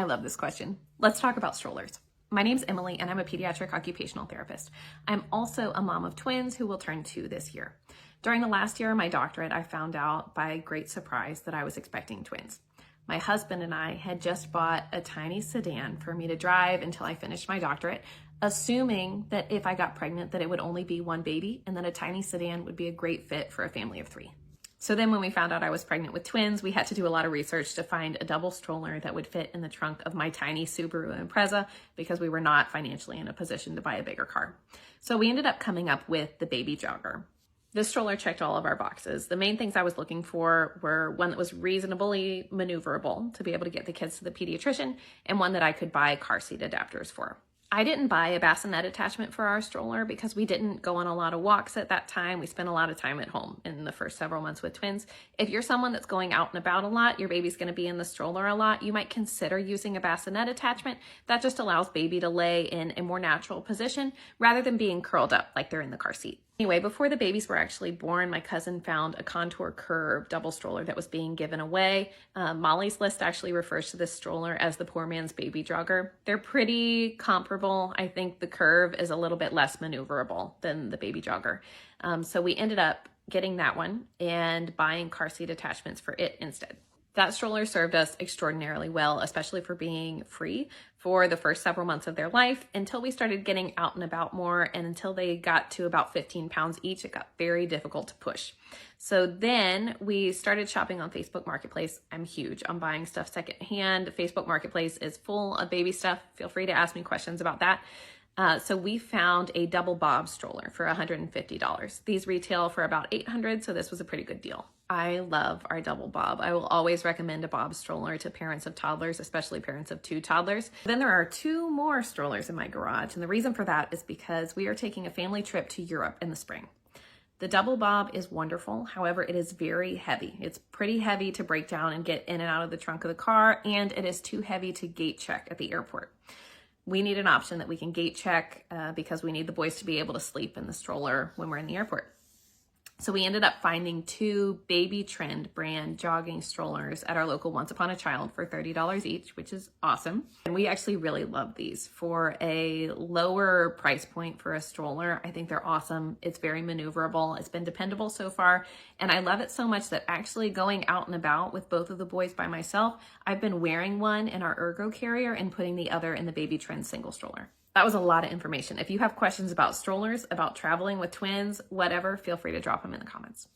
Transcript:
love this question. Let's talk about strollers. My name's Emily and I'm a pediatric occupational therapist. I'm also a mom of twins who will turn 2 this year. During the last year of my doctorate, I found out by great surprise that I was expecting twins. My husband and I had just bought a tiny sedan for me to drive until I finished my doctorate, assuming that if I got pregnant that it would only be one baby and that a tiny sedan would be a great fit for a family of 3. So then when we found out I was pregnant with twins, we had to do a lot of research to find a double stroller that would fit in the trunk of my tiny Subaru Impreza because we were not financially in a position to buy a bigger car. So we ended up coming up with the baby jogger. This stroller checked all of our boxes. The main things I was looking for were one that was reasonably maneuverable to be able to get the kids to the pediatrician and one that I could buy car seat adapters for. I didn't buy a bassinet attachment for our stroller because we didn't go on a lot of walks at that time. We spent a lot of time at home in the first several months with twins. If you're someone that's going out and about a lot, your baby's going to be in the stroller a lot, you might consider using a bassinet attachment. That just allows baby to lay in a more natural position rather than being curled up like they're in the car seat. Anyway, before the babies were actually born, my cousin found a Contour Curve double stroller that was being given away. Molly's List actually refers to this stroller as the poor man's baby jogger. They're pretty comparable. I think the Curve is a little bit less maneuverable than the baby jogger. So we ended up getting that one and buying car seat attachments for it instead. That stroller served us extraordinarily well, especially for being free for the first several months of their life until we started getting out and about more, and until they got to about 15 pounds each, it got very difficult to push. So then we started shopping on Facebook Marketplace. I'm huge on buying stuff secondhand. Facebook Marketplace is full of baby stuff. Feel free to ask me questions about that. So we found a double bob stroller for $150. These retail for about $800, so this was a pretty good deal. I love our double bob. I will always recommend a bob stroller to parents of toddlers, especially parents of 2 toddlers. Then there are 2 more strollers in my garage, and the reason for that is because we are taking a family trip to Europe in the spring. The double bob is wonderful. However, it is very heavy. It's pretty heavy to break down and get in and out of the trunk of the car, and it is too heavy to gate check at the airport. We need an option that we can gate check because we need the boys to be able to sleep in the stroller when we're in the airport. So we ended up finding 2 Baby Trend brand jogging strollers at our local Once Upon a Child for $30 each, which is awesome. And we actually really love these for a lower price point for a stroller. I think they're awesome. It's very maneuverable. It's been dependable so far. And I love it so much that actually going out and about with both of the boys by myself, I've been wearing one in our Ergo carrier and putting the other in the Baby Trend single stroller. That was a lot of information. If you have questions about strollers, about traveling with twins, whatever, feel free to drop them in the comments.